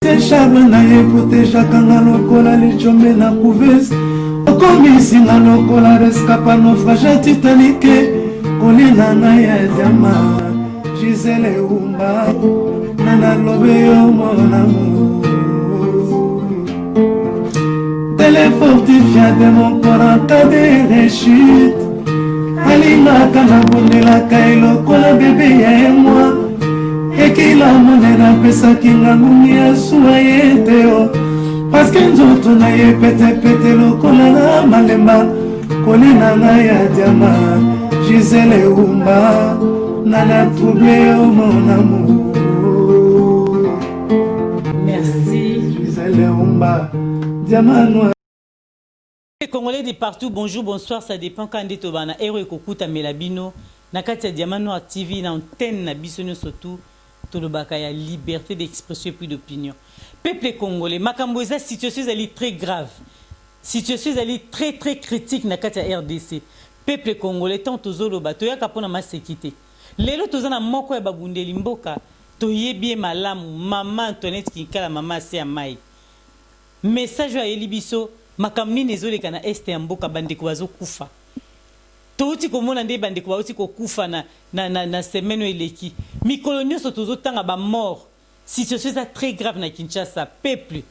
Charme na ye protéger kanga lokola lichombe na couveuse okomisinga lokola rescapa naufrage Titanic kolina na ya diama Gisele Umba nana lobe yo mon amour télé fortifié de mon corps en cas de rechute alingaka na bondelaka elokola bébé ya moi ekila monena pesaki ngangumi ya suwa ye te o paske nzoto na ye petepete lokola na malemba kolina na ya diama Gisele Umba nana trouble yo mon amour. Merci Gisele Umba diama noir. Les Congolais de partout, bonjour, bonsoir, ça dépend quand on est au bana. Ero ekokuta melabino na kati ya Diamant Noir TV na antenne na biso surtout. Tout le bakaya liberté d'expression et puis d'opinion. Peuple congolais, makambo eza situation est très grave. Situation est très critique na kati ya RDC. Peuple congolais tant tozolo ba toya kapona masekité. Lelo tozana moko ya babundeli mboka toyebi malamu maman Antoinette Kinkala maman se amai. Message ya elibiso makamni nezoleka na este ya mboka bandeko bazo kufa. Touti komona nde bandeko bauti ko kufa na semaine eleki. Mikolo nyonso tozotanga ba mort. Situation est très grave na Kinshasa. Peuple.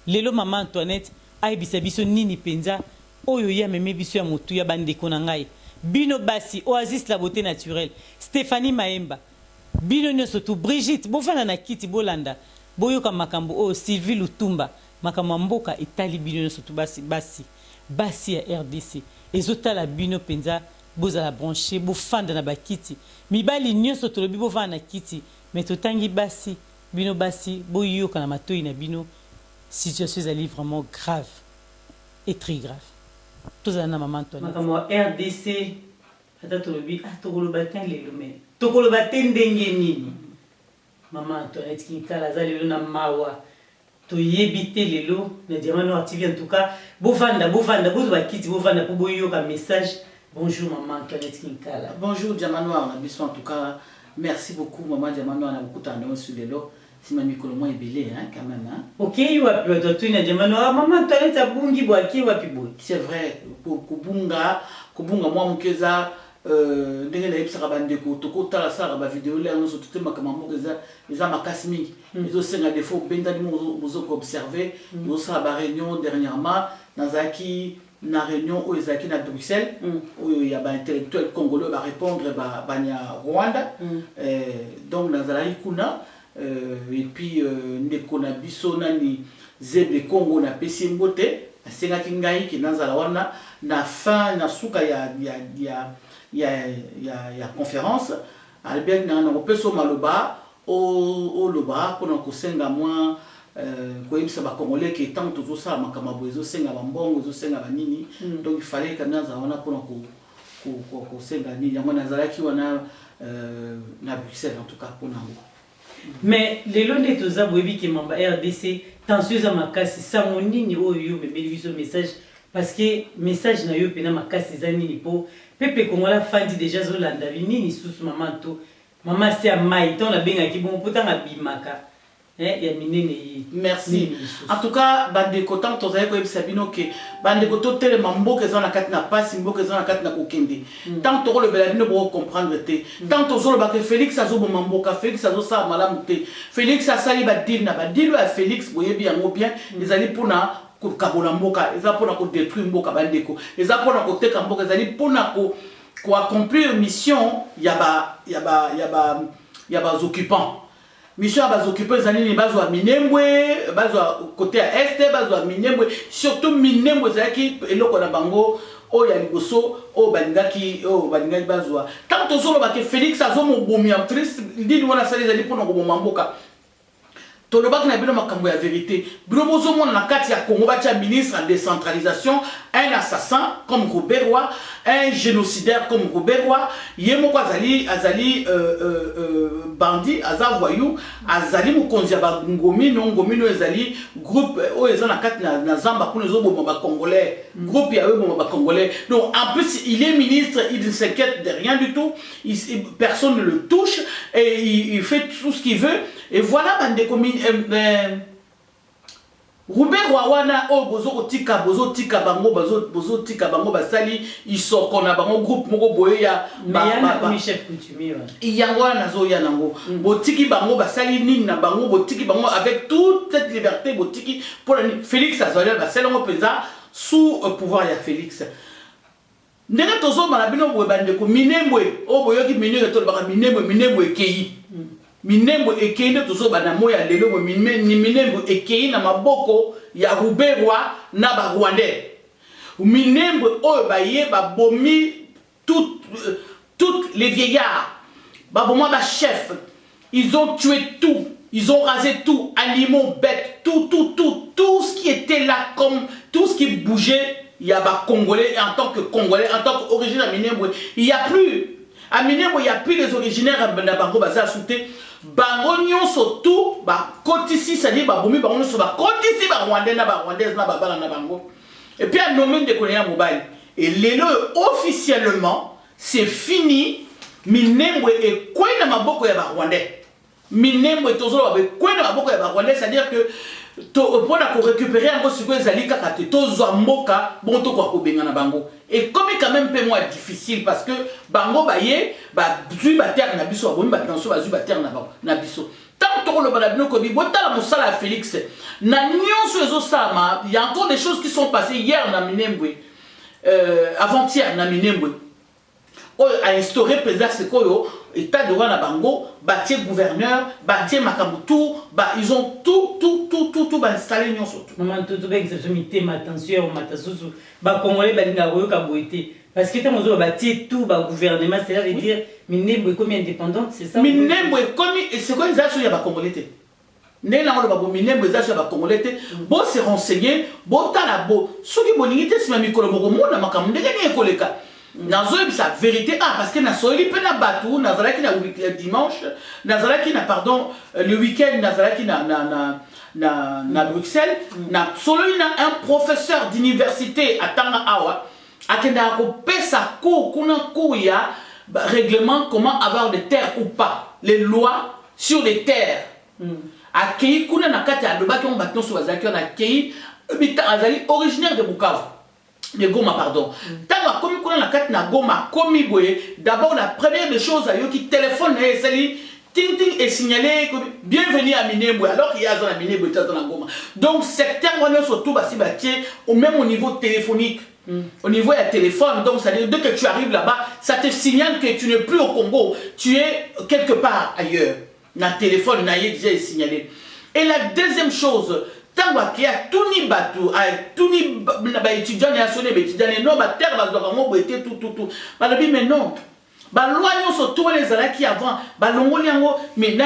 Lelo maman Antoinette ayebisa biso nini penza oyo ya meme biso ya motu ya bandeko na ngai. Bino Basi, Oasis la beauté naturelle. Stéphanie Maemba. Bino nyonso tu Brigitte bofana na kiti bolanda. Boyoka makambo o Sylvie Lutumba. Makambo mboka etali bino nyonso tu Basi ya RDC. Ezotala bino penza bozala branché bofanda na bakiti mibali nyonso tolobi bovana na kiti mais totangi Basi bino Basi boyoka na matoi na bino situation est vraiment grave et très grave tozala na maman Antoinette makambo RDC ata tolobi tokoloba te lelo mais tokoloba te ndenge nini maman Antoinette Kinkala za lelo na mawa toyebi te lelo na Diamant Noir TV en tout cas bovanda bozwa kiti bovanda po boyoka message. Bonjour maman Antoinette Kinkala. Bonjour Diamant Noir, en tout cas merci beaucoup maman Diamant Noir, on a beaucoup d'années sur les lots. Si ma micro moins belé hein quand même hein. OK, il va plus toi na Diamant Noir maman Antoinette abungi boaki wa pibo. C'est vrai pour kubunga moi mukeza ndenge na yebisa bandeko tokota la sala ba vidéo là on se tout makamamo eza makasi mingi. Ils ont senga des fois benda ni mozo observer nous ça ba réunion dernièrement nazaki na réunion aux Ezaki na Bruxelles où il y a des intellectuels congolais qui répondre à Rwanda donc nazalaki kuna et puis ndekona biso nani Zeble Congo na pesi mbote asengaki ngai ki nazala wana na fin na suka ya conférence Albert na peso maloba au loba pour kosenga moi koyebisa ba congolais qui tant toujours ça makamabo ezosenga bambongo ezosenga banini donc il fallait que naza wana pona ko senga nini yango nazalaki wana na Bruxelles en tout cas pona mais lelo nde toza boyebi ke mamba RDC tension za makasi sango nini oyo mebeli biso message parce que message na yo pena makasi za nini po peuple congolais fandi déjà zolanda nini sous maman to maman c'est à mai ton la benga ki bon potanga bimaka. Merci. En tout cas, bande kotan tozaye ko yebisa bino ke bande koto tele mamboke za na kati na pasi mboke za na kati na kokende. Tant to le belabino bo comprendre te. Tant to zo le ba ke Félix azo bo mamboka Félix azo sa malamu te. Félix asali ba deal na ba deal ya Félix boyebi yango bien ezali pona ko kabola mboka eza pona ko détruire mboka bandeko eza pona ko teka mboka ezali pona ko accomplir mission ya ba occupants. Mission à occupants les années bazwa minembwe bazwa côté à est bazwa minembwe surtout minembwe zaki eloko na bango o ya liboso o balingaki bazwa tant tozolo ba ke Félix azomo bomi actrice ndini wana sali zali pona ko bomamboka tolobaki na bino makambo ya vérité bino bozomona na kati ya Congo batia ministre en décentralisation un assassin comme Roberwa un génocidaire comme Roberwa yemoko azali bandit aza voyou azali mukonzi ba ngomi no ezali groupe o ezana kati na zamba kuna ezoboma ba congolais groupe ya bo ba congolais donc en plus il est ministre il ne s'inquiète de rien du tout personne ne le touche et il fait tout ce qu'il veut et voilà bande Robert Wawana o bozo tika bango basali isoko na bango groupe moko boye ya chef coutumier yango nazo ya nango botiki bango basali nini na bango botiki bango avec toute cette liberté botiki pour Félix Azolel basali ngo penza sous pouvoir ya Félix ndenge tozo malabino boye bandeko minembwe o boyoki minembwe to baka minembwe ekei Minembo ekei nde tozo bana moya lelo minembo ekei na maboko ya Ruberwa na ba Rwandais. Minembo oyo baye ba bomi toutes les vieillards. Ba bomi ba chef. Ils ont tué tout, ils ont rasé tout, animaux, bêtes, tout ce qui était là comme tout ce qui bougeait, il y a ba Congolais en tant que Congolais, en tant qu'originaire Minembo, il y a plus à Minembo, il y a plus les originaires de Bango Baza Souté. Bango nyonso tout ba kotisi c'est-à-dire ba bomi bango nyonso ba kotisi ba Rwandais na ba Rwandaises na ba bala na bango et puis à nommer de Konéa Mobile et lelo officiellement c'est fini Minembwe et quoi na maboko ya ba Rwandais Minembwe tozolo ba quoi na maboko ya ba Rwandais c'est-à-dire que pour récupérer un peu ce que ezali kaka te tozwa mboka bon to kwa kobenga na bango et comme quand même peu moins difficile parce que bango baye ba zui ba terre na biso ba biso ba zui ba terre na biso tant to le balabino ko bi botala mosala Félix na nyonso ezo sama il y a encore des choses qui sont passées hier na Minembwe avant-hier na Minembwe a instauré président Sekoyo état de Rwanda bango bâti gouverneur bâti makamutu ils ont tout installé nyonso maman tout ba exceptionnalité attention matasusu ba congolais balinga royoka boité parce que tant mozo bâti tout ba gouvernement c'est là de dire Minembwe comme indépendante c'est ça Minembwe comme c'est quoi ça sur ya ba congolais né na ba Minembwe ça sur ba congolais bon se renseigner bon tala bo soki boningité si ma mikolo moko mona makamu ndenge ni ekoleka Nazoï sa vérité parce que Nazoï pena batou Nazala qui na dimanche Nazala qui na pardon le week-end Nazala qui na Bruxelles na solo na un professeur d'université à Tanga Awa akenda ko pesa cours kuna ya règlement comment avoir des terres ou pas les lois sur les terres akei kuna na kati ya doba ki on baton so bazaki on akei bita azali originaire de Bukavu de Goma, pardon. Tant comme on a quatre na Goma, comme d'abord la première des choses à qui téléphone et sali ting ting est signalé bienvenue à Minembwe alors qu'il y a dans la Minembwe dans la Goma. Donc secteur on surtout basi bâti au même au niveau téléphonique. Au niveau du téléphone, donc ça veut dire dès que tu arrives là-bas, ça te signale que tu n'es plus au Congo, tu es quelque part ailleurs. Na téléphone na déjà signalé. Et la deuxième chose tant qu'il y a tout ni bateau, tout ni étudiant et assoné, étudiant et non, terre va vraiment être tout. Mais non. Loin surtout les alliés qui avant, mais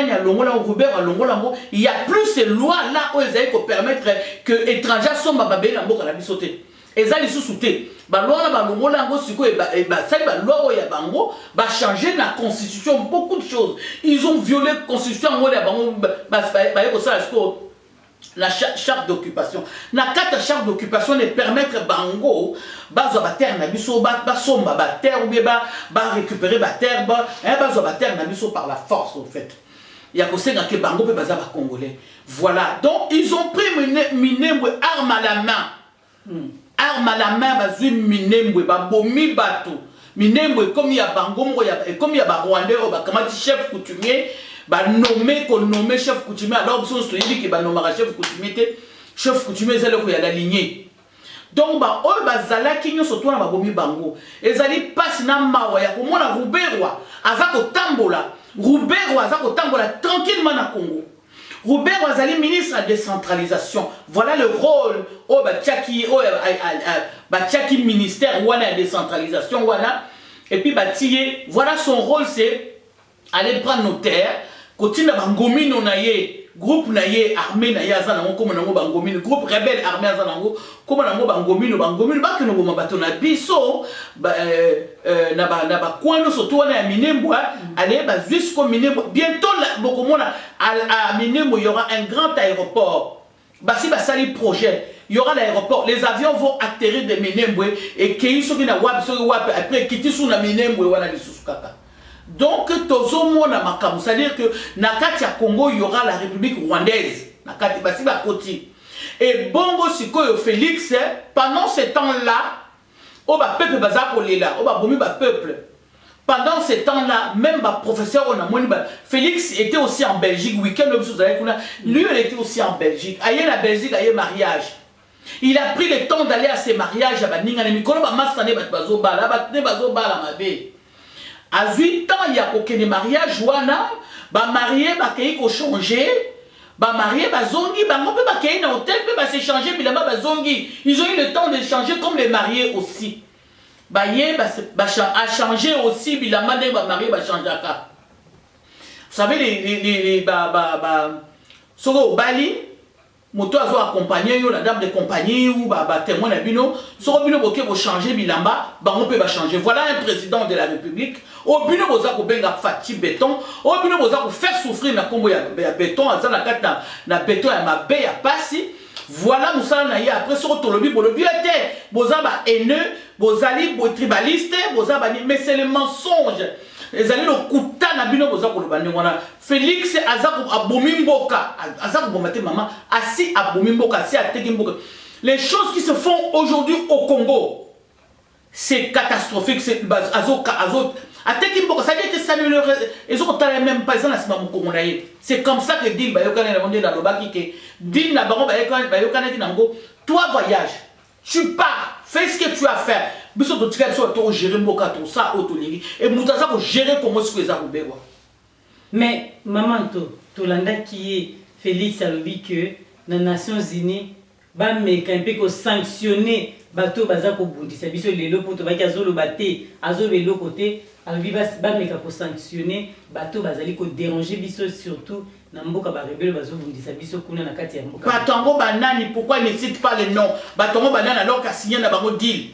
il y a plus ces lois là où ils allaient permettre que les étrangers sont babés la boca la bisoté. Et ça les sous-soutés. Changer la constitution, beaucoup de choses. Ils ont violé la constitution. La charte d'occupation. La charte d'occupation ne permettre bango bazo terre na biso somba terre ou bien récupérer terre bazo terre na biso par la force en fait. Il y a que que bango peut baza congolais. Voilà. Donc ils ont pris Minembwe arme à la main. Arme à la main bazu Minembwe bomi bato. Minembwe comme il y a bango comme il y a ba Rwandais ou ba kamati chef coutumier nommé chef coutumier alors si on se dit que chef coutumier c'est le coup la lignée donc bazala qui surtout na babomi bango ezali passe na mawa ya komona Ruberwa azako tambola tranquillement na Congo. Ruberwa azali ministre de la décentralisation. Voilà le rôle batiaki ministère wana de décentralisation wana et puis voilà son rôle c'est aller prendre nos terres. Continue à bangomino naie groupe naie armée naie azana comme nango bangomino groupe rebelle armée azana comme nango bangomino ba que no mabato na biso na ba kwano surtout na Minembwe aller ba jusqu'au Minembwe bientôt bokomona à Minembwe il y aura un grand aéroport basi ba sali projet il y aura l'aéroport les avions vont atterrir de Minembwe et que soki na wap après quitter sous na Minembwe wana lisusukaka. Donc, c'est-à-dire que dans le Congo, il y aura la République rwandaise. Dans le Koti. Et bongo sikoyo Félix, pendant ce temps-là, au ba peuple baza kolela, au ba bomi ba peuple. Pendant ce temps-là, même ma professeur on a moni ba Félix était aussi en Belgique, week-end lui il était aussi en Belgique. Aïe la Belgique, aïe mariage. Il a pris le temps d'aller à ses mariages à Baninga ne mikolo ba masane ba bazo bala, ba ne bazo bala mabe. À 8 ans, il y a aucun mariage wana, ba marié ba kei ko changer. Bah marié, bah zongi, bah on peut pas qu'il y ait un hôtel, peut pas s'échanger, puis là-bas bah zongi. Ils ont eu le temps d'échanger comme les mariés aussi. Bah yé, bah a changé aussi, puis la madame bah marié, bah changer à cas. Vous savez les sur au Bali, moto a accompagné la dame de compagnie ou bah témoin de bino, sur bino boké vous changer bilamba, bah on peut pas changer. Voilà un président de la République. Au bino boza ko benga fati béton, au bino boza ko faire souffrir na kombo ya béton, azana na kata na béton ya mabe ya pasi. Voilà musala na ya après sur tolobi bolobi était boza ba haineux, bozali bo tribaliste, boza ba mais c'est le mensonge. Les alliés le kuta na bino boza ko lobani wana. Félix azako abomi mboka, azako bomate maman, asi abomi mboka, asi ateki mboka. Les choses qui se font aujourd'hui au Congo, c'est catastrophique, c'est c'est comme ça que dit toi voyage, tu pars, fais ce que tu as à faire. Mais maman Tolanda qui est Félix a dit que les Nations Unies va sanctionner bateau bazako bundi c'est biso lelo poto baki azolo baté azolo côté alobi ba meka ko sanctionner bateau bazali ko déranger biso surtout na mboka ba rebelle bazo bundi c'est biso kuna na kati ya mboka batongo banani pourquoi il ne cite pas les noms batongo banani alors qu'a signé na bango deal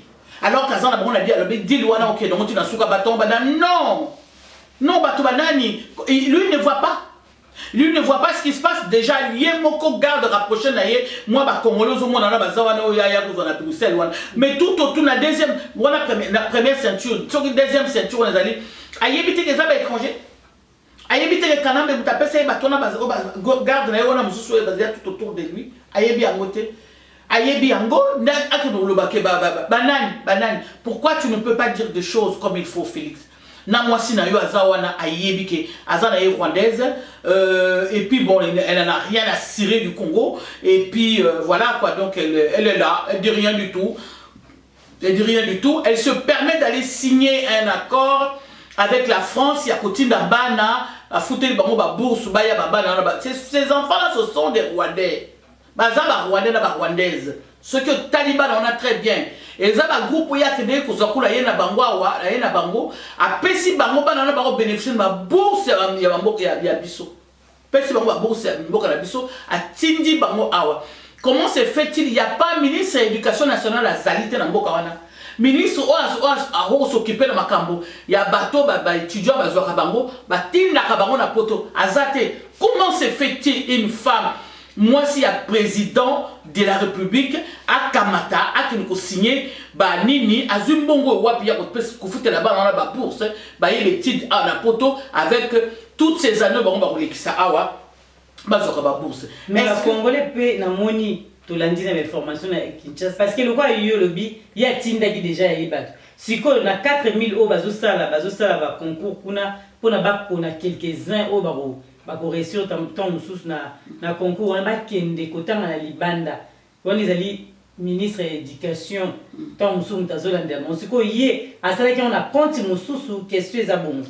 alors qu'azana bango na dit alobi deal wana OK donc tu na suka batongo banani non bato banani lui ne voit pas. Lui ne voit pas ce qui se passe. Déjà, lui est mon garde rapproché. Moi, je Congolais, mais tout autour, la deuxième, la première ceinture, la deuxième ceinture, on est allé. Aïe, éviter les hommes étrangers. Aïe, éviter les canards, mais vous tapez ça, garde, on a tout autour de lui. Aïe, bien côté. Aïe, bien go. Banane. Pourquoi tu ne peux pas dire des choses comme il faut, Félix? Na moi si na yo azawana ayebi ke azana ye rwandaise et puis bon elle n'a rien à cirer du Congo et puis voilà quoi donc elle est là, elle dit rien du tout. Elle se permet d'aller signer un accord avec la France, il y a côté d'Abana, à foutre le bango ba bourse ba ya bana ces enfants là ce sont des Rwandais. Baza ba Rwandais na ba rwandaise. Ce que Taliban on a très bien. Et ça va groupe ya tede ko zakula yena bango awa yena bango a pesi bango bana na bango bénéficier ba bourse ya bango ya biso. Pesi bango ba bourse ya mboka na biso a tindi bango awa. Comment se fait-il? Il n'y a pas ministre de l'éducation nationale à Zalité na mboka wana. Ministre a s'occuper de makambo. Il y a bateau ba étudiant ba zoka bango ba tinda ka bango na poto azate. Comment se fait-il une femme? Moi, si y a président de la République, à Kamata, à qui nous signé, bah Nini, à Zumbongo, Wapi, à votre foutre là-bas dans la bourse, bah il est titre à la poteau avec toutes ces années, bah on va rouler qui ça, awa, bah sur la bourse. Mais le Congolais peut na moni, tout lundi dans les formations à Kinshasa, parce que le quoi il y a le lobby, il y a Tinda qui déjà y bat. Si on a 4000 euros, bazosala, va concours, pour na quelques-uns au barreau. Pour réussir tant na concours on va kende kota na libanda on les ali ministre de l'éducation tant mususu tazolanda mosiko yé asala ki on a compte mususu question za bon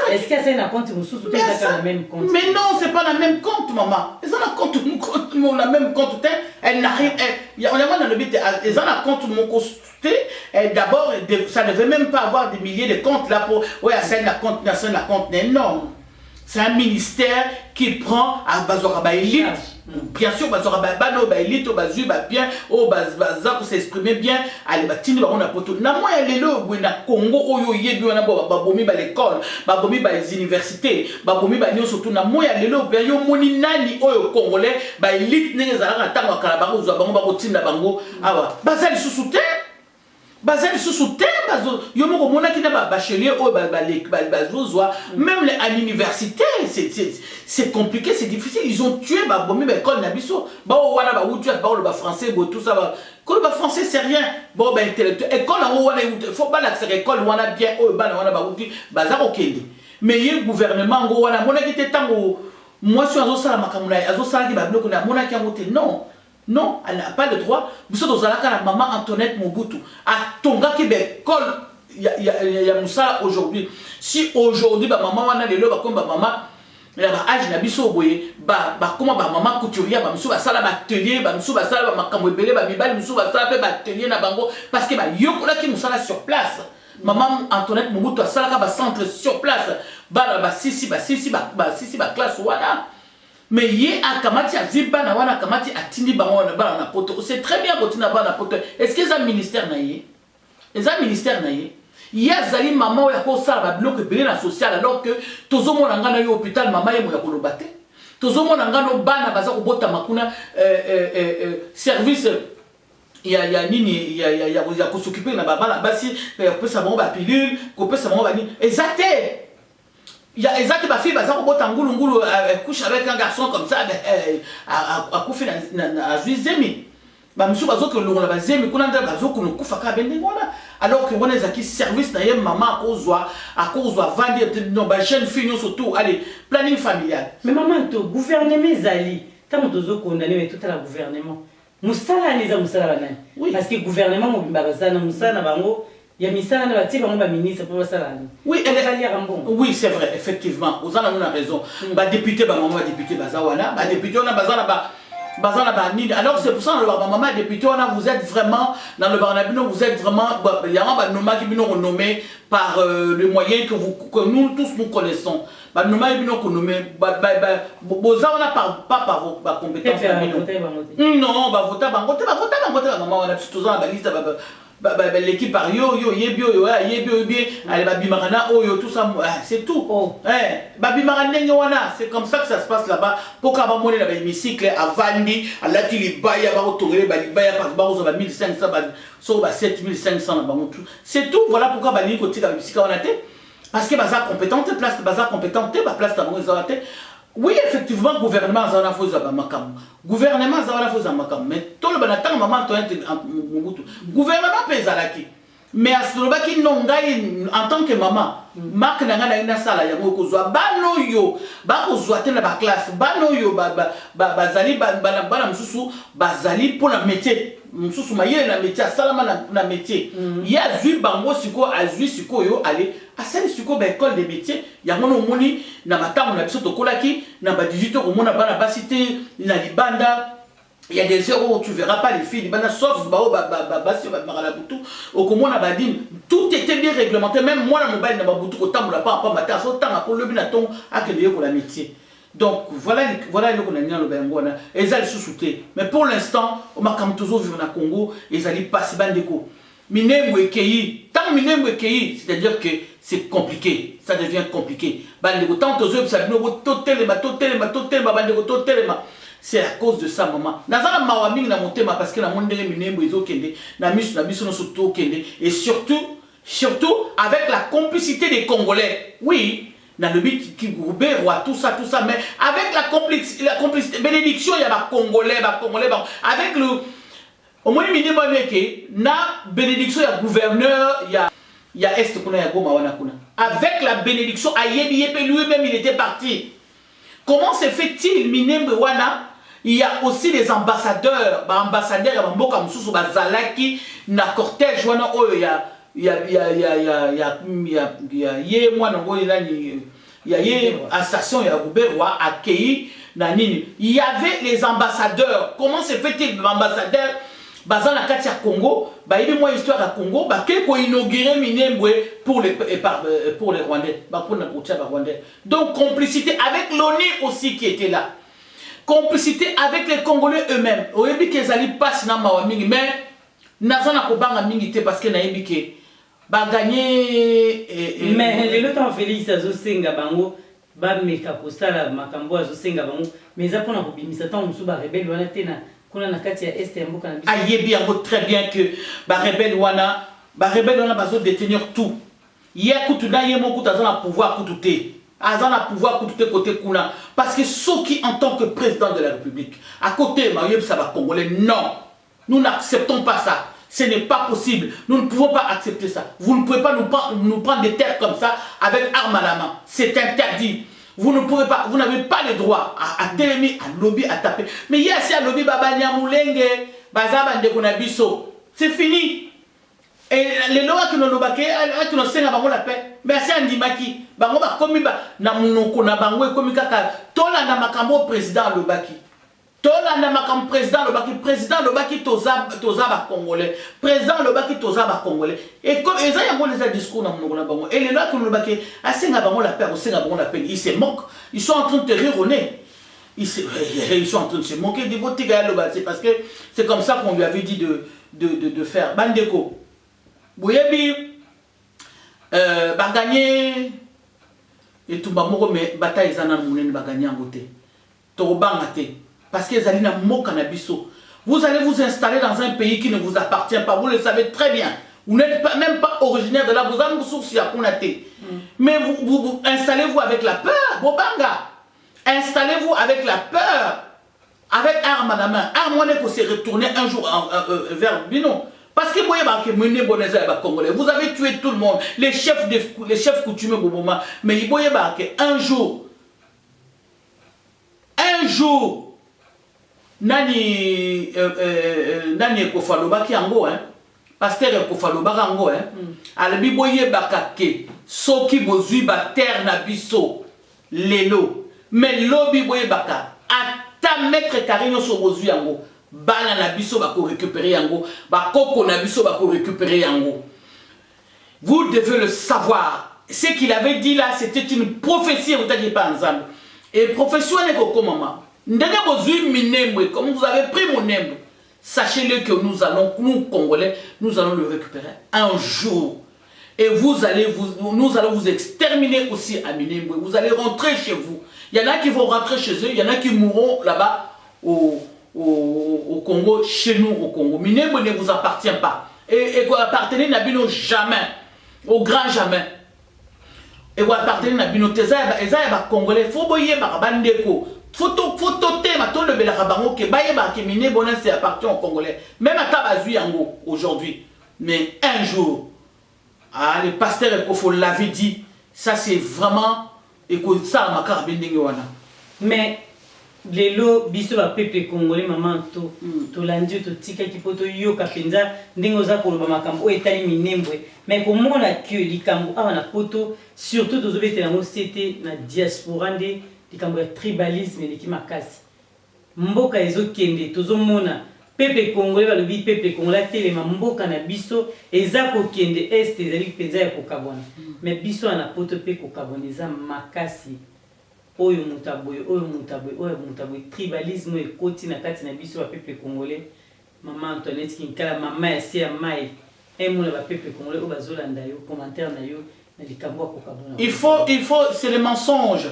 est-ce que c'est na compte mususu tout ça la même compte mais non c'est pas la même compte maman ils ont la compte la même compte elle n'arrive on est dans le but ils ont la compte mon costé d'abord ça devait même pas avoir des milliers de comptes là pour ouais c'est la compte non. C'est un ministère qui prend à Bazoraba élite. Bien sûr, Bazoraba Bano, élite, Bazu, bien, Baza pour s'exprimer bien. Allez, Batini, on a poto. Na moi, elle est là, na Congo, Oyo, Yebi, on a Babomi, l'école, Babomi, les universités, Babomi, surtout, na moi, elle est là, Bayo, Moninani, Oyo, Congolais, élite, Nézara, Tango, Kalabaro, Zabango, Barotina, Bango, Awa. Bazal sous-souté. bazali sous terre yo moko mona ki na bachelier o bazozwa même à l'université c'est compliqué, c'est difficile, ils ont tué bomi école na biso ba wana ba utu ba le français tout ça ba ko ba français c'est rien bon ba intellectuel école na wana faut pas l'accès école wana bien o ba wana ba utu bazako kende mais le gouvernement ngo wana mona ki te tango moi si azo sala makamuna azo sala ki ba biloko na mona ki ngote non. Non, elle n'a pas le droit. Vous savez, la maman Antoinette Mobutu a tonga qui l'école, il y a Moussa aujourd'hui. Si aujourd'hui, maman a les lois comme maman, il y a âge nabiso boye, comment maman couturière, monsieur va sala atelier, monsieur va sala makamwebele, mibali monsieur va sala atelier na bango parce que yokola qui Moussa là sur place. Maman Antoinette Mobutu a sala ka centre sur place. Sisi classe wana. Mais il a kamati a viba na wana kamati a tindi bango na bana na poto. C'est très bien botina bana poto. Est-ce que ça ministère na yé? Eza ministère na yé? Il a zali maman ya ko sala ba bloc belé na social alors que tozo mona ngana yo hôpital maman ye mo ya kolobate. Tozo mona ngano bana baza ko bota makuna service ya nini ya ko s'occuper na bana basi ko pesa bango ba pilule, ko pesa bango ba ni. Exacté. Il y a des gens qui couche avec un garçon comme ça, à coucher à Zemi. Monsieur Bazo que l'on a basé, mais qu'on a Bazo que l'on couche à Bendengola. Alors que on est qui service d'ailleurs maman à cause de vendre nos jeunes filles surtout, allez, planning familial. Mais maman, le gouvernement Zali, tant que tu condamné tout à la gouvernement. Moussala les Moussala oui. Parce que le gouvernement Moussala Moussala Bango. Il y a mis ça dans la ministre pour ça. Oui, oui, c'est vrai, effectivement. Vous en avez raison. Député, maman, député, bazawana, député, on a bazana. Alors c'est pour ça que maman, député, vous êtes vraiment dans le Barnabino, vous êtes vraiment, il y a un nomma qui est nommé par le moyen que nous tous nous connaissons. Nomma qui est nommé, bazana pas par vos compétences. Non, voter, maman, on a tous dans la liste. L'équipe par yo allez babimarana tout ça c'est tout c'est comme ça que ça se passe là-bas pour qu'à monter dans l'hémicycle à Vandi à la Tilibaya ba autorer balibaya par barozo ba 1500 so ba 7500 c'est tout. Voilà pourquoi bali côté la musique on a été parce que baza compétente place baza compétente ba place ta bango za été. Oui, effectivement, le gouvernement a fait un makam. Gouvernement a fait un makam. Mais tout le monde maman gouvernement pèse à la qui. Mais à ce moment-là, qui n'ont en tant que maman, marque n'a pas une salle, il y a beaucoup de choses. Bano yo, bako zoate na ba classe, bano yo, bazali, bazali pour le métier. Msusu mayele na métier, salama na métier. Il y a zui bango siko, a zui siko yo, allez, à celle siko ba école des métiers, il y a mon moni, na matamu na biso tokolaki, na ba 18 ans, on a ba na basité, na libanda. Il y a des heures où tu ne verras pas les filles, sauf tout était bien réglementé. Même moi, la mobile n'a pas beaucoup de temps pour la part, pas matin, autant pour le binaton à que pour la métier. Donc voilà le qu'on a mis dans le Bengwana. Et ils allaient sous-souter. Mais pour l'instant, on m'a comme toujours vu au Congo, ils allaient passer bandeko. Minemwe Kei, tant Minemwe Kei, c'est-à-dire que c'est compliqué, ça devient compliqué. Bandeko, tant aux yeux, ça nous totelema. C'est à cause de ça, maman. Nazana mawaming na montema parce que la monde est minembo izo kende, na misu no soto kende, et surtout avec la complicité des Congolais. Oui, dans le but qui groupe roi tout ça, mais avec la complicité, bénédiction il y a ba Congolais, avec le au moins minembo neke na bénédiction il y a gouverneur, il y a est kuna ya goma wana kuna. Avec la bénédiction ayebi yepe lui-même il était parti. Comment se fait-il minembo wana? Il y a aussi les ambassadeurs, ambassadeurs à Mboka Moussou Bazalaki, na cortège wana oyo il y a station ya Ruberwa accueilli na nini. Il y avait les ambassadeurs. Comment se fait-il l'ambassadeur bazan na kati ya Congo, ba yebi moi histoire à Congo, ba ko inaugurer Minembwe pour les Rwandais, ba pour na kotia ba Rwandais. Donc complicité avec l'ONU aussi qui était là. Complicité avec les Congolais eux-mêmes. Au début qu'ils allaient passer dans ma mingi, mais nazana ko banga mingi te parce que na yebi ke ba gagner mais les temps Félix azosenga bango ba meka ko sala makambo azosenga bango mais za pona ko bimisa tant musu ba rebelle wana tena kuna na kati ya este mboka na biso. Ayebi yango très bien que ba rebelle wana ba rebelle on a besoin de détenir tout. Hier kutuna yemo kutazana pouvoir kututé. Azana pouvoir kututé côté kuna parce que ceux qui en tant que président de la République à côté Mayob ça va congolais non. Nous n'acceptons pas ça. Ce n'est pas possible. Nous ne pouvons pas accepter ça. Vous ne pouvez pas nous prendre des terres comme ça avec armes à la main. C'est interdit. Vous ne pouvez pas, vous n'avez pas le droit à télémi, à lobby, à taper. Mais il y a assez à lobby, Babania Moulenge, Bazaba Ndekonabiso. C'est fini. Et les lois qui nous lobake, qui nous sènent à la paix. Mais c'est un dimaki. Bango ba komi ba na munoko na bango komi kaka. Tola na makambo président lobaki. Tola na makambo président lobaki toza ba congolais. Président lobaki toza ba congolais. Et comme ils ont les discours na munoko na bango. Et les lois qui nous lobake, asenga bango la paix, asenga bango la paix. Ils se moquent. Ils sont en train de te rire au nez. Ils sont en train de se moquer de votre gars. C'est parce que c'est comme ça qu'on lui avait dit de faire. Bandeko. Boyebi, bagagné, et tout le monde, mais bataille, ils en ont bagagné en côté. Torobangate, parce qu'ils allaient dans mon cannabiso. Vous allez vous installer dans un pays qui ne vous appartient pas, vous le savez très bien. Vous n'êtes même pas originaire de là, vous avez une source à Kounate. Mais vous installez-vous avec la peur, Bobanga. Installez-vous avec la peur, avec arme à la main. Arme, on est pour se retourner un jour vers Bino. Parce que vous avez tué tout le monde, les chefs coutumiers Boboma, mais un jour, Nani Kofaloba qui ango, pasteur Kofaloba ango, alabi boye bakake, soki bozui ba terre na biso, lelo, mais lobi boye baka, ata mètre carré no so bozui ango. Bana na biso bako récupérer yango, bakoko na biso bako récupérer yango. Vous devez le savoir. Ce qu'il avait dit là, c'était une prophétie, vous n'avez pas ensemble. Et profession n'est qu'au moment. Comme vous avez pris mon nembo, sachez-le que nous Congolais, nous allons le récupérer un jour. Et nous allons vous exterminer aussi à Minembwe. Vous allez rentrer chez vous. Il y en a qui vont rentrer chez eux, il y en a qui mourront là-bas au Congo, chez nous au Congo. Minembwe ne vous appartient pas. Et vous appartenez à Bino jamais. Au grand jamais. Et vous appartenez à Bino. Teza Congolais. Faut boyer Barabandeko. Faut toter maton le Belarabango que baye que Minembwe c'est appartient aux Congolais. Même à Tabazui Yango aujourd'hui. Mais un jour, le pasteur Ekofo l'avait dit. Ça c'est vraiment. Et que ça m'a carabindé. Mais lelo biso ba peuple congolais maman to landi to tika kipoto yo kapenza ndenge za koloba makambo o etali Minembwe mais ko mona que likambo awa na poto surtout to zobete na société na diaspora nde likambo ya tribalisme leki makasi mboka ezokende to zomona peuple congolais ba lobi peuple congolais telema mboka na biso eza ko kende est ezali penza ya kokabona mais biso na poto pe kokabona eza makasi. Oyo mutaboy tribalisme et koti na kati na biso ba peuple congolais maman Antoinette Kinkala maman ya sia mai emuna ba peuple congolais o bazolanda yo commentaire na yo na likambo kokabona. Il faut c'est le mensonge.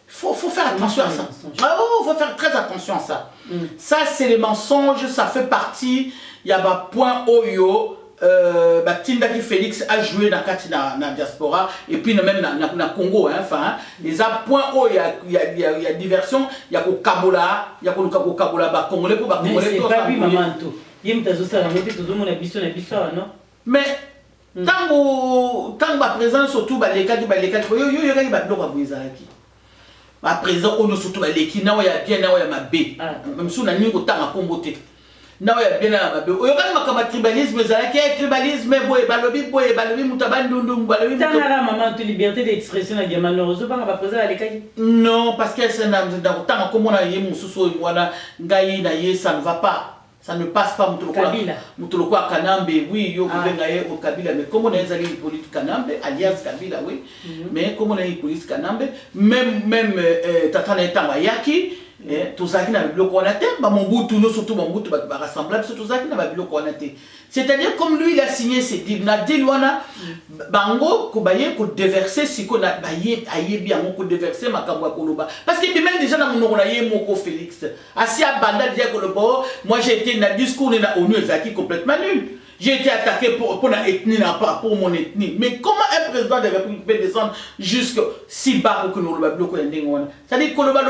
Faut faire attention à ça. Oh, faut faire très attention à ça. Ça c'est le mensonge, ça fait partie il y a ba point oyo Tindaki Félix a joué dans la diaspora et puis même dans le Congo. Enfin, les points où il y a diversion, il y a Kabola, il y a Kabola, Congolais pour Congolais. C'est pas lui, maman. Mais tant que présent, surtout les cas du Baléka, il y a ma présent, on surtout les qui n'a bien ma bé. Même si on a mis autant à comboter. Non, il y a bien là. Il y a un tribalisme, tribalisme, balobi, mutabandundum, balobi. Tu as maman de liberté d'expression, malheureusement, pas présent à l'école. Non, parce que c'est dans temps comme on a eu mon sous voilà, ngaï naïe, ça ne va pas. Ça ne passe pas Mutuloko à Kanambe, oui, yo gaïe au Kabila, mais comme on a eu politique Kanambe, alias Kabila, oui. Mais comme on a eu politique Kanambe, même Tatana et Tamayaki. Tout ça qui n'a pas bloqué, surtout mon bout, rassemblable, tout ça qui n'a pas bloqué. C'est-à-dire, comme lui, il a signé ses deals, il a dit, Bango, Kobaye, pour déverser, si qu'on a baillé, bien, pour déverser, ma Kamwa Koloba. Parce que même déjà dans mon oreiller, mon Félix, assis à Banda, dire que moi j'ai été dans le discours de l'ONU, c'est complètement nul. j'ai été attaqué pour la ethnie, pour mon ethnie. Mais comment un président de la République peut descendre jusqu'à si bas que nous le bloquons? C'est-à-dire que le bas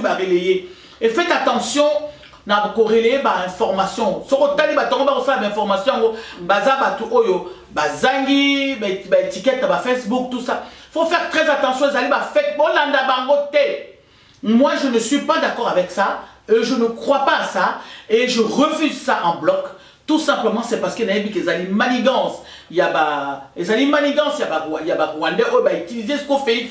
va relayer. Et faites attention, na corrélé par information. Ce qu'on t'a dit, information, baza batu oyo, bazangi, étiquette, Facebook, tout ça. Faut faire très attention. Vous allez faire bolanda bangote. Moi, je ne suis pas d'accord avec ça. Je ne crois pas à ça. Et je refuse ça en bloc. Tout simplement, c'est parce qu'il y a des manigances. Il y a des manigances, il y a des Rwandais qui utilisent ce qu'on fait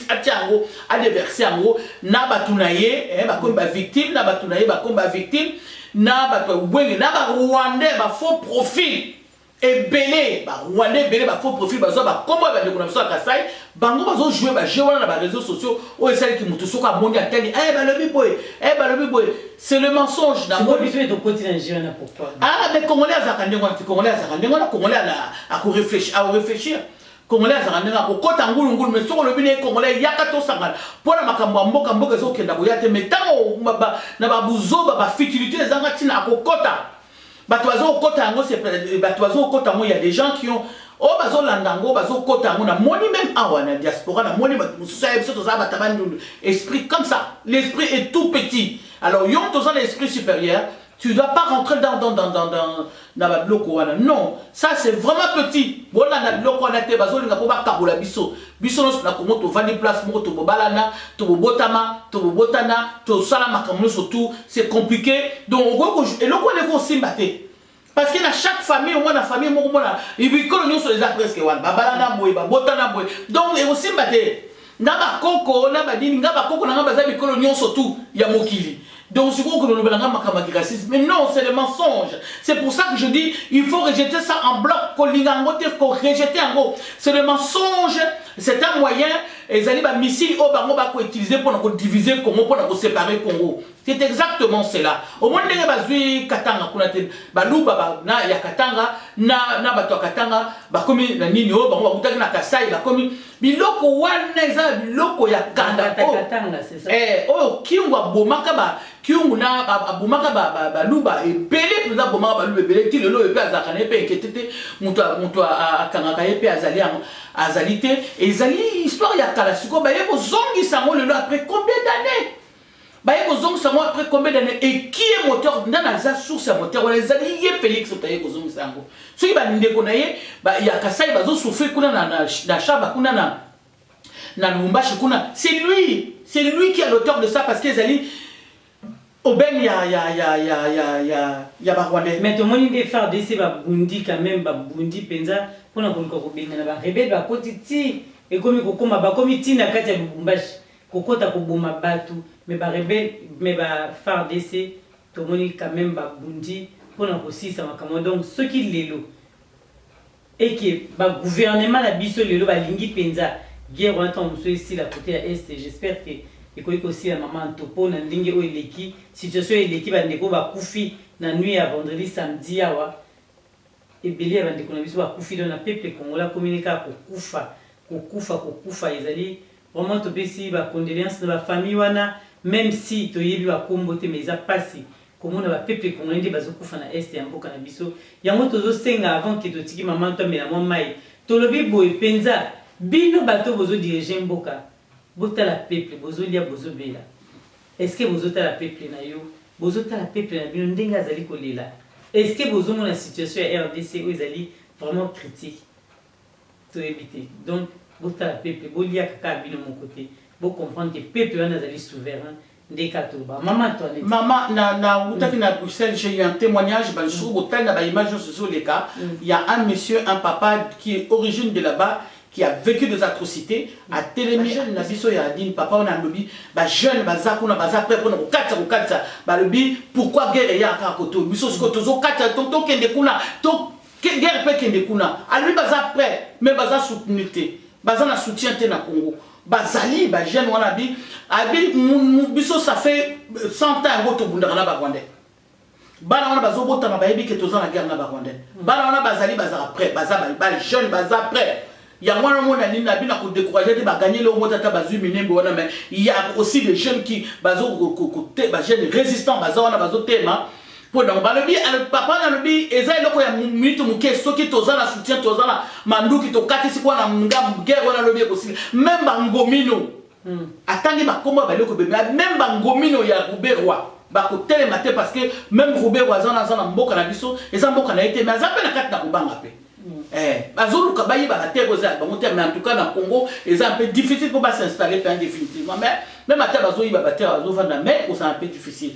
à déverser en gros. Na batunaye, comme victime, na batunaye, comme victime, na Rwandais, faux profil. Et belé, Rwandais, belé, faux profil, comment on va faire Kassai, bango bazo jouer, jouer dans les réseaux sociaux, ou celles qui m'ont tout ça, mon dieu, le boy, c'est le mensonge. Ah, mais Congolais, Congolais à réfléchir. Congolais, mais sur le bine Congolais, yakato sangal. Pour la makambo, mboka zo kenda boyate, mais tant na babuzo, futilité, les angatina à kokota. Batoizo kota ngo c'est batoizo kota ngo il y a des gens qui ont oh bazo landango bazo kota ngo na moni même awa na diaspora na moni mususa ebiso to za batabandi esprit comme ça, l'esprit est tout petit. Alors yon to za l'esprit supérieur, tu dois pas rentrer dans la bloco wana. Non, ça c'est vraiment petit. Voilà na bloco wana te bazo linga po ba kabola biso. Biso no na komo to vandi place mo to bobalana, to botama, to botana, to sala makamno surtout, c'est compliqué. Donc et le ko ne ko simbate. Parce que dans chaque famille, au moins la famille, mo na ibikolo nyo so les presque wana. Babalana boy, ba botana boy. Donc et aussi mbate. Nga ba koko, na ba dini, nga ba koko na nga ba za bikolo nyo surtout ya mokili. Donc, c'est quoi que nous avons racisme? Mais non, c'est le mensonge. C'est pour ça que je dis, il faut rejeter ça en bloc, qu'on rejeter en gros. C'est le mensonge, c'est un moyen, et les missiles au Bango va utiliser pour nous diviser Congo, pour nous séparer Congo. C'est exactement cela. Au moins, il y a Katanga, Balou, na ya Katanga, na bato Katanga, bakomi na nino, bango bakutaki na Kasai, bakomi biloko wana biloko ya Kanda. C'est ça. Oh, kiungwa bomaka ba kiungu na bomaka ba luba et belé pour ça bomaka ba luba belé ti lelo et pe azakane pe eketete muto akanga ka pe azalité et zali histoire ya kala siko ba yeko zongi sango lelo après combien d'années? Après combien d'années? Et qui est moteur dans la source à moteur? On les a dit Félix Otaye Kozong Sango. Ce qui va nous déconner, il y a Kassai Bazo souffrir kuna na chaba kuna na Lumbashi kuna. C'est lui qui est l'auteur de ça parce qu'ils allaient au ben il y a Rwandais. Mais tout le monde est faire des Bundi quand même Bundi penza pour na konko benga na rebelle ba kotiti et comme kokoma ba komiti na kati ya Lumbashi kokota koboma batu. Mais ba rebelle mais ba faire d'essai tout le monde quand même ba bundi pour na aussi ça makamo donc ce qui lelo et que ba gouvernement la biso lelo ba lingi penza guerre en temps monsieur ici la côté à est j'espère que et aussi la maman topo na lingi o eleki situation eleki ba ndeko ba kufi na nuit à vendredi samedi awa et belé ba ndeko na biso ba kufi dans la peuple congolais communiquer kokufa ezali vraiment to pesi ba condoléances de la famille wana. Même si tu as vu à comboter mes appassi, comme on a peuple congolais des bazokufa na est et en boka na biso, yango tozo senga avant que tu tiki maman toi mais la maman mai, tolobi boy penza, bino bato bozo diriger mboka, bota la peuple bozo lia bozo bela. Est-ce que bozo ta la peuple na yo, bozo ta la peuple na bino ndenga zali kolela. Est-ce que bozo mon la situation à RDC où ils vraiment critique, to éviter. Donc bota la peuple, bolia kaka bino mon côté. Pour comprendre que le peuple est souverain des Katouba. Maman, toi, na Bruxelles, j'ai eu un témoignage, sur les cas. Il y a un monsieur, un papa qui est origine de là-bas, qui a vécu des atrocités, a télémis, il a dit, papa, on a lobby, jeune, zakuna, prêt pour nous, pourquoi guerre est à Kakoto, Bissos Kotozo, Tonto Kendekuna, guerre peut Kendekuna, à lui, prêt, mais soutenité, na soutien na Congo. Bazali, jeune wanabi, biso ça fait 100 ans que bundakana ba Rwandais. Bana wana bazo botana ba yebi ke toza na guerre na ba Rwandais. Bana wana bazali bazara prêt, ba jeune baza prêt. Ya mwana mona ni na bina ko décourager ba gagner le mota ta bazu minembo wana mais il y a aussi des jeunes qui bazo côté ba jeunes résistants baza wana bazo tema pour donc balobi papa na lobi eza eloko ya minute muke soki toza na soutien toza na manduki to katisi kwa na nga guerre wana lobi ekosili même bangomino atangi bakomba baloko bembe même bangomino ya Ruberwa bakotelema te parce que même Ruberwa aza na mboka na biso eza mboka na ete mais aza pe na kati na kobanga pe bazoluka bayeba te koza bango te mais en tout cas na Congo eza un peu difficile pour s'installer définitivement mais même ata bazoyiba bater bazovanda mais c'est un peu difficile.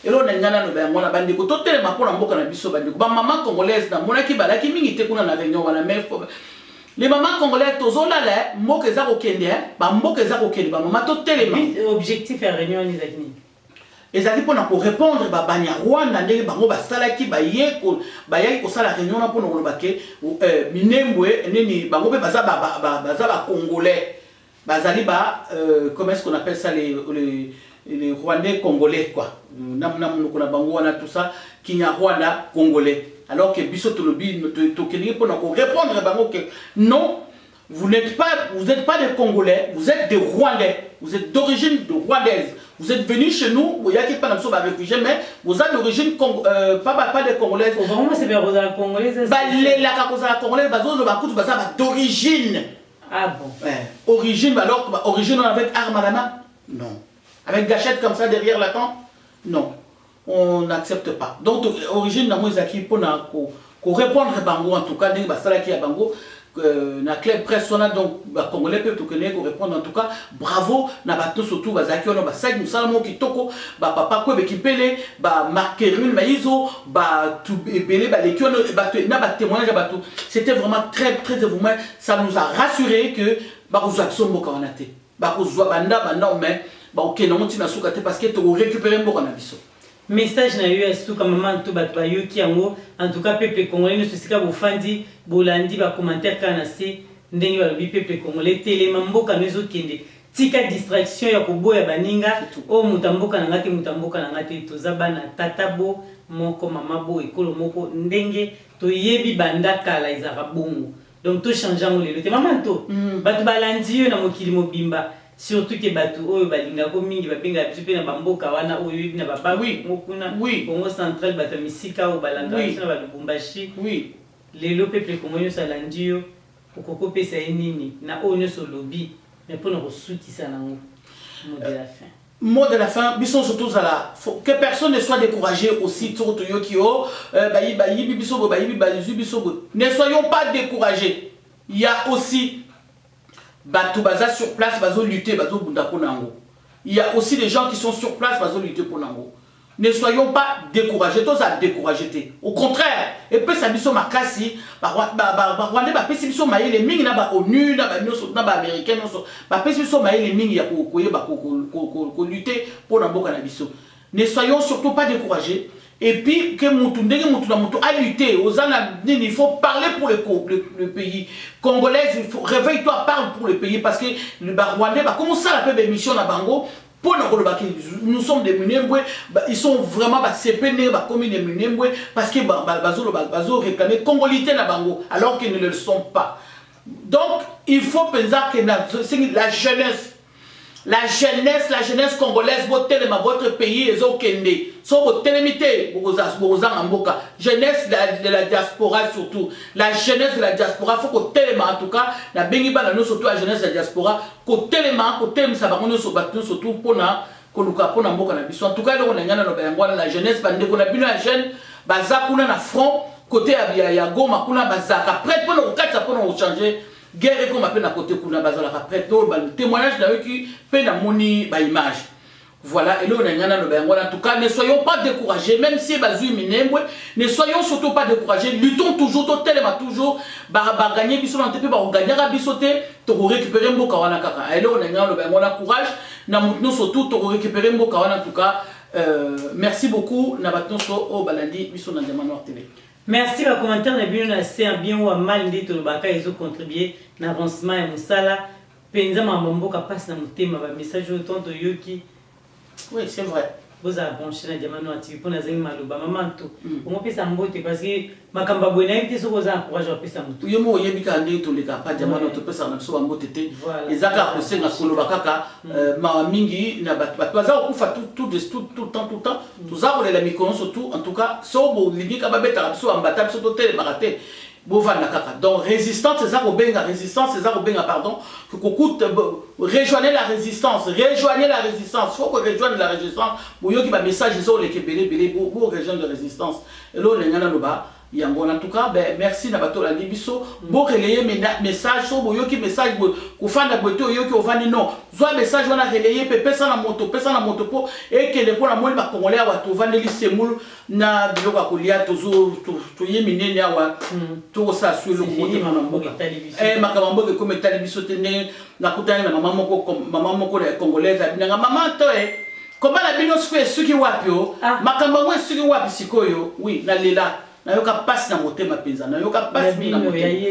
Et là, on a un bande de côté, ma pour la mboka na biso bande. Ba maman congolaise na monaki balaki mingi te kuna na réunion wana mais les mamans congolaises tozola la mboka za ko kende ba mboka za ko kende ba maman to telema. Objectif ya réunion ni zakini. Ezali pona ko répondre ba banya Rwanda ndenge bango ba salaki ba yaki ko sala réunion na pona ko bake minembwe nini bango pe baza ba congolais. Bazali ba comment est-ce qu'on appelle ça les Rwandais congolais quoi. Namuna bango wana tout ça Kinyarwanda congolais. Alors que biso tolobi to kengi pour répondre bango que non, vous n'êtes pas des Congolais, vous êtes des Rwandais, vous êtes d'origine rwandaise. Vous êtes venus chez nous, il y a qui pas d'absolu réfugiés mais vous êtes d'origine pas des Congolaises. Vraiment c'est bien vous êtes Congolais. Bah les la Congolais bazo de bakutu baza d'origine. Ah bon. Origine alors origine avec arme à la main? Non. Avec gâchette comme ça derrière la tente? Non, on n'accepte pas. Donc, origine na moizaki pour répondre à Bango, en tout cas, n'est pas ça qui a Bango. Na club presse on a donc congolais peut tout connaître pour répondre en tout cas bravo na bato surtout bazaki on ba sag musalamo kitoko ba papa ko be kipele ba marquerune maizo ba tout belé ba les kiono ba na ba témoignage ba tout c'était vraiment très émouvant. Ça nous a rassuré que ba ko action mboka wanate ba ko zwa banda mais ba ok non tu na soukate parce que tu récupérer mboka na biso. Message na yo esu kama maman to bato bayoki yango en tout cas peuple congolais ne sosika bofandi bolandi ba commentaire kana se ndenge balobi peuple congolais telema mboka nezo kende tika distraction ya koboya baninga o mutamboka na ngati mutamboka na ngati toza bana tatabo moko mama bo ekolo moko ndenge to yebi banda kala izaka bongo donc to changer ngo lelo te maman to bato balandi yo na mokili mobimba. Surtout que batu oyo balinga ko mingi bapenga biso pe na bamboka wana oyo na baba mokuna Congo central batu misika o balanga biso na Lubumbashi lelo peuple congolais salandi yo okoko pesa nini na oyo so lobby mais pour nous soutien nango mot de la fin. Mot de la fin, biso surtout zala que personne ne soit découragé aussi surtout yo ki o bayi biso bayi biso ne soyons pas découragés. Il y a aussi Batou baza sur place, bazo lutter, bazo bunda pour nango. Il y a aussi des gens qui sont sur place, bazo lutter pour nango. Ne soyons pas découragés, tous à décourager. Au contraire, et puis ça biso makasi, Rwanda ba pesi biso maye les mingi na ba ONU, na ba nyoso na ba américain nyoso, ba pesi biso maye les mingi ya ko lutter pour namboka na biso. Ne soyons surtout pas découragés. Et puis, que a lutté, il faut parler pour le pays. Congolais, réveille-toi, parle pour le pays. Parce que le Rwandais, comment ça la mission à Bango? Nous sommes des Minembwe, ils sont vraiment séparés, comme des Minembwe, parce que Bazo réclamé Congolité na Bango, alors qu'ils ne le sont pas. Donc, il faut penser que la jeunesse congolaise, votre pays est au Kende. So votre télémité, jeunesse de la diaspora surtout. La jeunesse de la diaspora, il faut que téléma en tout cas, la bengiba la surtout la jeunesse de la diaspora, que téléma, ça va surtout pour na pour na mboka na biso. En tout cas, on a la jeunesse, bande qu'on a bien la jeune, bazakuna na front côté ya Goma kuna bazaka prête pour nous quatre pour nous changer. Guerre comme appelle à côté kuna bazala prête témoignage d'ailleurs qui peine à moni ba image. Voilà, et là on a gagné en tout cas, ne soyons pas découragés, même si Bazou Minembwe, ne soyons surtout pas découragés, luttons toujours, tellement toujours, gagner bisou en TP, gagner à bisoter, pour récupérer un beau kawana kaka. Et là on a gagné courage, nous surtout pour récupérer un beau kawana en tout cas. Merci beaucoup, Nabatno so au balandi, bisou dans des manoirs TV. Merci pour commentaire, na bien assez bien ou mal dit tout le baka ils ont contribué à l'avancement et musala. Penza mambo ka passe na mutema ba message autant de yoki. Oui, c'est vrai. vous avez branché na diamant noir TV pour nazangi maloba maman tout on peut ça mbote parce que makamba bwena invité so vous encourage à pesa mutu yo mo yebika ndi to leka pa diamant noir to pesa na so mbote te ezaka ko senga koloba kaka ma mingi na bat baza okufa tout le temps tuzako la mikono surtout en tout cas so bo libika babeta so ambata so to tele marate Bovana kaka. Donc résistance, c'est ça qu'on benga, résistance, c'est ça qu'on benga, pardon. Que coûte rejoignez la résistance, rejoignez la résistance. Faut qu'on rejoigne la résistance. Pour yo qui va message ils ont les kebele belé pour rejoindre la résistance. Et là les ngana loba. En tout cas, ben, merci Nabato la Libiso. Bon relayer message, so bo yo qui message ko fanda boto yo qui ovani non. Soit message on a relayer pesa na moto po et que les pour la moelle ba congolais wa to vandi li semul na biloka kolia toujours to yemine nya wa to sa sur le côté mamamboka. Makamambo ke comme talibiso tene na kutana na maman moko la congolaise abinanga maman to comment la bino ce qui wapio makambo we ce qui wapi sikoyo oui na lela na yoka passe na motema penza na yoka passe na motema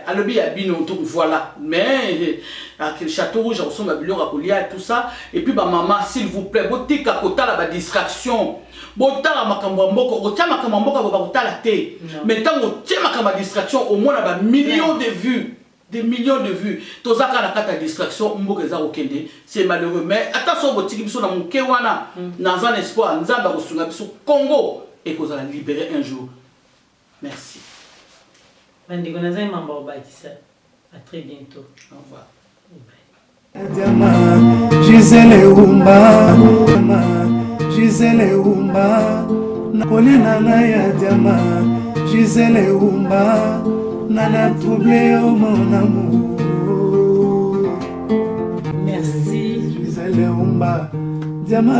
alobi ya bino tout voilà mais à Château Rouge on sommes biloko kolia tout ça et puis ba maman s'il vous plaît botika kotala ba distraction botala makambo mboko otia makambo mboko ba kotala te mais tant otia makambo distraction au moins ba millions de vues des millions de vues tozaka na kata distraction mboka za okende c'est malheureux mais attention botiki biso na moke wana na un espoir nzamba ko sunga biso Congo et qu'on va libérer un jour. Merci. À très bientôt. Au revoir. Gisele Umba, Gisele Umba, Colina Naya Diama, Gisele Umba, Nana troublé au mon amour. Merci. Gisele Umba, Diama.